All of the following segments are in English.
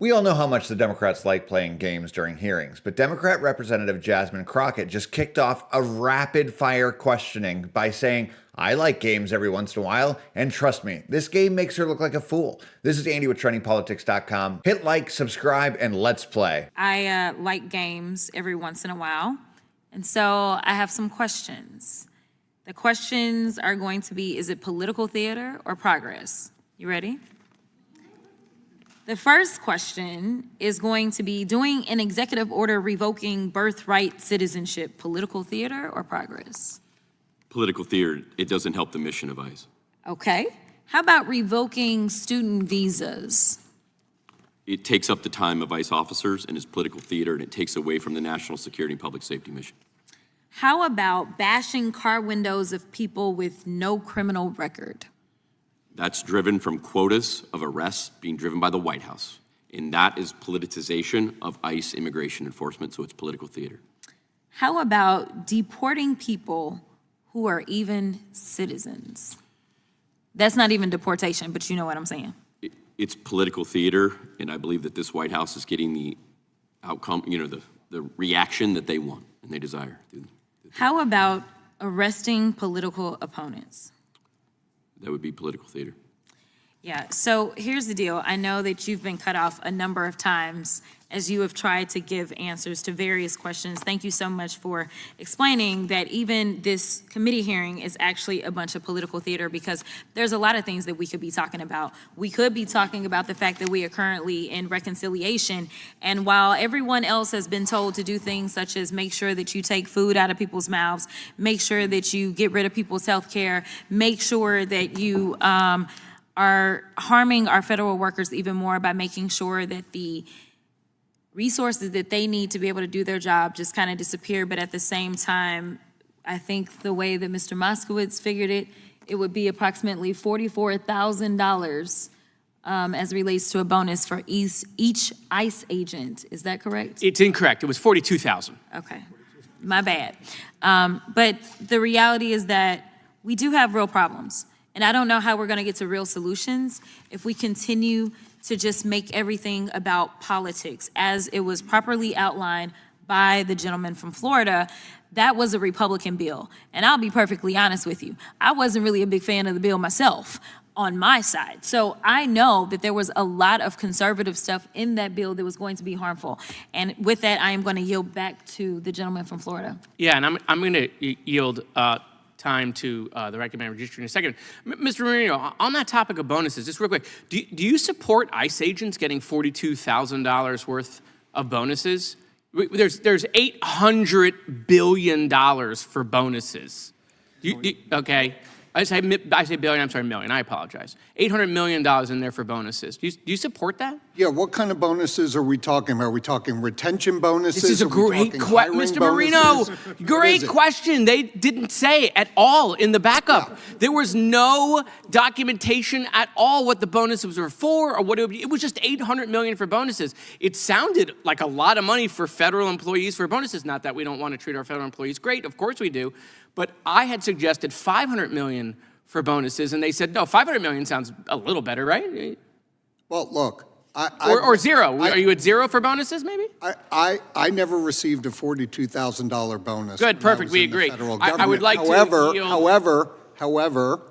We all know how much the Democrats like playing games during hearings, but Democrat Representative Jasmine Crockett just kicked off a rapid-fire questioning by saying, I like games every once in a while, and trust me, this game makes her look like a fool. This is Andy with TrendingPolitics.com. Hit like, subscribe, and let's play. I like games every once in a while, and so I have some questions. The questions are going to be, is it political theater or progress? You ready? The first question is going to be, doing an executive order revoking birthright citizenship, political theater or progress? Political theater. It doesn't help the mission of ICE. Okay. How about revoking student visas? It takes up the time of ICE officers and is political theater, and it takes away from the national security and public safety mission. How about bashing car windows of people with no criminal record? That's driven from quotas of arrests being driven by the White House. And that is politicization of ICE immigration enforcement, so it's political theater. How about deporting people who are even citizens? That's not even deportation, but you know what I'm saying. It's political theater, and I believe that this White House is getting the outcome, the reaction that they want and they desire. How about arresting political opponents? That would be political theater. Yeah, so here's the deal. I know that you've been cut off a number of times as you have tried to give answers to various questions. Thank you so much for explaining that even this committee hearing is actually a bunch of political theater, because there's a lot of things that we could be talking about. We could be talking about the fact that we are currently in reconciliation, and while everyone else has been told to do things such as make sure that you take food out of people's mouths, make sure that you get rid of people's health care, make sure that you are harming our federal workers even more by making sure that the resources that they need to be able to do their job just kind of disappear. But at the same time, I think the way that Mr. Moskowitz figured it, it would be approximately $44,000 as it relates to a bonus for each ICE agent. Is that correct? It's incorrect. It was $42,000. Okay, my bad. But the reality is that we do have real problems. And I don't know how we're gonna get to real solutions if we continue to just make everything about politics. As it was properly outlined by the gentleman from Florida, that was a Republican bill. And I'll be perfectly honest with you, I wasn't really a big fan of the bill myself on my side. So I know that there was a lot of conservative stuff in that bill that was going to be harmful. And with that, I am gonna yield back to the gentleman from Florida. Yeah, and I'm going to yield time to the recommended registry in a second. Mr. Marino, on that topic of bonuses, just real quick, do you support ICE agents getting $42,000 worth of bonuses? There's $800 billion for bonuses. Okay. I say billion, I'm sorry, million, I apologize. $800 million in there for bonuses. Do you support that? Yeah, what kind of bonuses are we talking about? Are we talking retention bonuses? This is a great question, Mr. Marino. Great question. They didn't say at all in the backup. Yeah. There was no documentation at all what the bonuses were for or what it would be. It was just $800 million for bonuses. It sounded like a lot of money for federal employees for bonuses. Not that we don't want to treat our federal employees great, of course we do. But I had suggested $500 million for bonuses, and they said, no, $500 million sounds a little better, right? Well, look. Or zero. Are you at zero for bonuses, maybe? I never received a $42,000 bonus. Good, perfect, we agree. I would like However,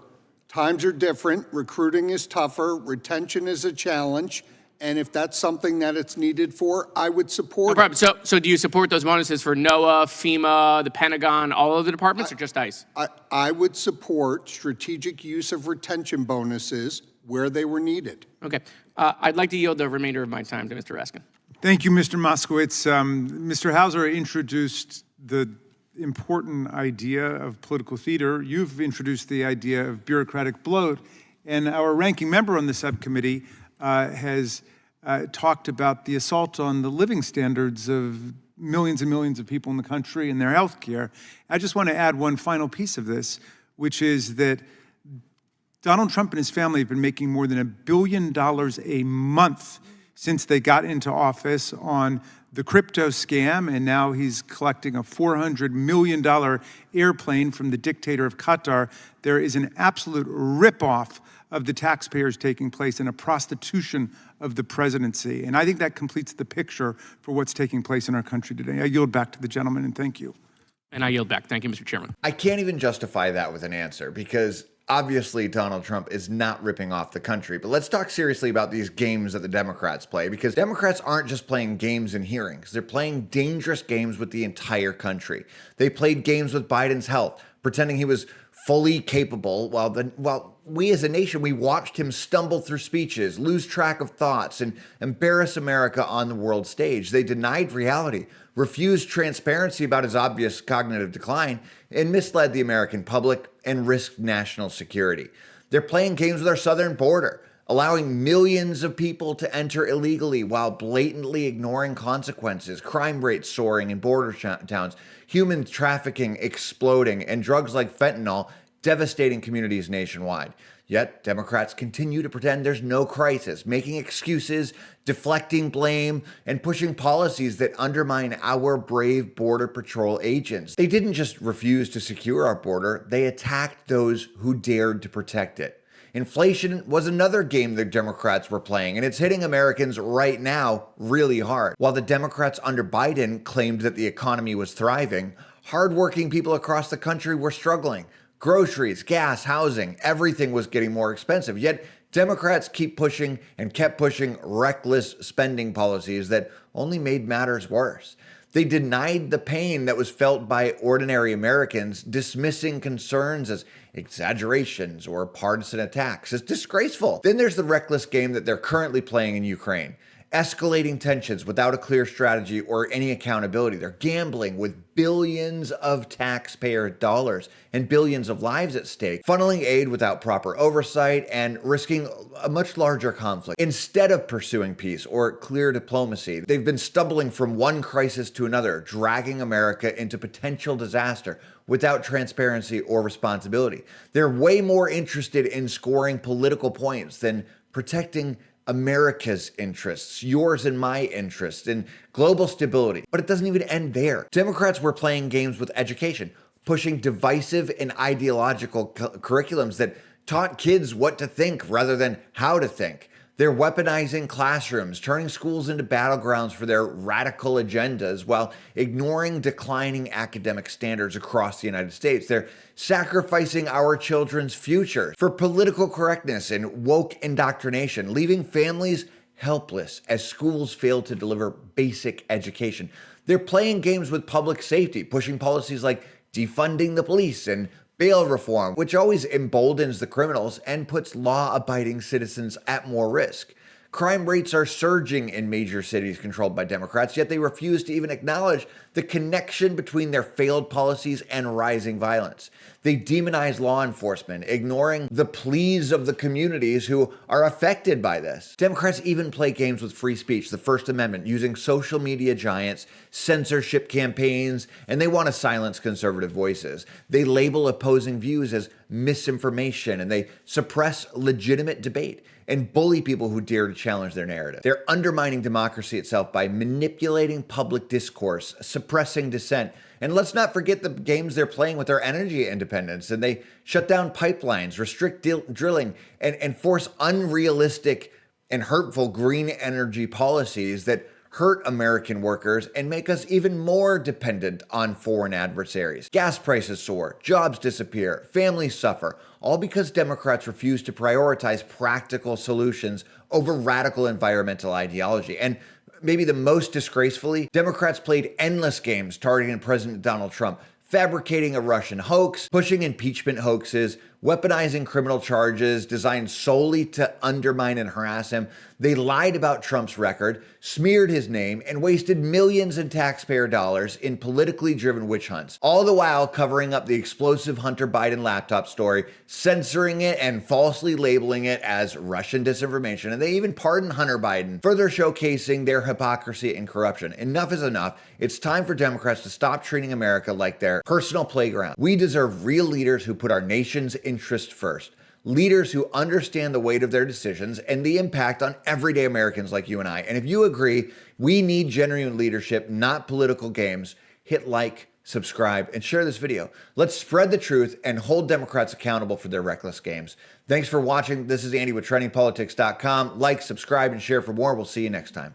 times are different. Recruiting is tougher. Retention is a challenge. And if that's something that it's needed for, I would support it. So do you support those bonuses for NOAA, FEMA, the Pentagon, all of the departments, or just ICE? I would support strategic use of retention bonuses where they were needed. Okay. I'd like to yield the remainder of my time to Mr. Raskin. Thank you, Mr. Moskowitz. Mr. Hauser introduced the important idea of political theater. You've introduced the idea of bureaucratic bloat. And our ranking member on the subcommittee has talked about the assault on the living standards of millions and millions of people in the country and their health care. I just want to add one final piece of this, which is that Donald Trump and his family have been making more than $1 billion a month since they got into office on the crypto scam, and now he's collecting a $400 million airplane from the dictator of Qatar. There is an absolute ripoff of the taxpayers taking place and a prostitution of the presidency. And I think that completes the picture for what's taking place in our country today. I yield back to the gentleman, and thank you. And I yield back. Thank you, Mr. Chairman. I can't even justify that with an answer because obviously Donald Trump is not ripping off the country. But let's talk seriously about these games that the Democrats play, because Democrats aren't just playing games in hearings. They're playing dangerous games with the entire country. They played games with Biden's health, pretending he was fully capable while we as a nation, we watched him stumble through speeches, lose track of thoughts, and embarrass America on the world stage. They denied reality, refused transparency about his obvious cognitive decline, and misled the American public and risked national security. They're playing games with our southern border, allowing millions of people to enter illegally while blatantly ignoring consequences, crime rates soaring in border towns, human trafficking exploding, and drugs like fentanyl devastating communities nationwide. Yet, Democrats continue to pretend there's no crisis, making excuses, deflecting blame, and pushing policies that undermine our brave Border Patrol agents. They didn't just refuse to secure our border, they attacked those who dared to protect it. Inflation was another game the Democrats were playing, and it's hitting Americans right now really hard. While the Democrats under Biden claimed that the economy was thriving, hardworking people across the country were struggling. Groceries, gas, housing, everything was getting more expensive. Yet Democrats kept pushing reckless spending policies that only made matters worse. They denied the pain that was felt by ordinary Americans, dismissing concerns as exaggerations or partisan attacks. It's disgraceful. Then there's the reckless game that they're currently playing in Ukraine. Escalating tensions without a clear strategy or any accountability. They're gambling with billions of taxpayer dollars and billions of lives at stake, funneling aid without proper oversight and risking a much larger conflict. Instead of pursuing peace or clear diplomacy, they've been stumbling from one crisis to another, dragging America into potential disaster without transparency or responsibility. They're way more interested in scoring political points than protecting America's interests, yours and my interests, and global stability. But it doesn't even end there. Democrats were playing games with education, pushing divisive and ideological curriculums that taught kids what to think rather than how to think. They're weaponizing classrooms, turning schools into battlegrounds for their radical agendas while ignoring declining academic standards across the United States. They're sacrificing our children's future for political correctness and woke indoctrination, leaving families helpless as schools fail to deliver basic education. They're playing games with public safety, pushing policies like defunding the police and bail reform, which always emboldens the criminals and puts law-abiding citizens at more risk. Crime rates are surging in major cities controlled by Democrats, yet they refuse to even acknowledge the connection between their failed policies and rising violence. They demonize law enforcement, ignoring the pleas of the communities who are affected by this. Democrats even play games with free speech, the First Amendment, using social media giants, censorship campaigns, and they want to silence conservative voices. They label opposing views as misinformation, and they suppress legitimate debate and bully people who dare to challenge their narrative. They're undermining democracy itself by manipulating public discourse, suppressing dissent, and let's not forget the games they're playing with our energy independence. And they shut down pipelines, restrict drilling, and force unrealistic and hurtful green energy policies that hurt American workers and make us even more dependent on foreign adversaries. Gas prices soar, jobs disappear, families suffer, all because Democrats refuse to prioritize practical solutions over radical environmental ideology. And maybe the most disgracefully, Democrats played endless games targeting President Donald Trump, fabricating a Russian hoax, pushing impeachment hoaxes, weaponizing criminal charges designed solely to undermine and harass him. They lied about Trump's record, smeared his name, and wasted millions in taxpayer dollars in politically driven witch hunts, all the while covering up the explosive Hunter Biden laptop story, censoring it and falsely labeling it as Russian disinformation. And they even pardoned Hunter Biden, further showcasing their hypocrisy and corruption. Enough is enough. It's time for Democrats to stop treating America like their personal playground. We deserve real leaders who put our nation's interest first. Leaders who understand the weight of their decisions and the impact on everyday Americans like you and I. And if you agree, we need genuine leadership, not political games. Hit like, subscribe, and share this video. Let's spread the truth and hold Democrats accountable for their reckless games. Thanks for watching. This is Andy with TrendingPolitics.com. Like, subscribe, and share for more. We'll see you next time.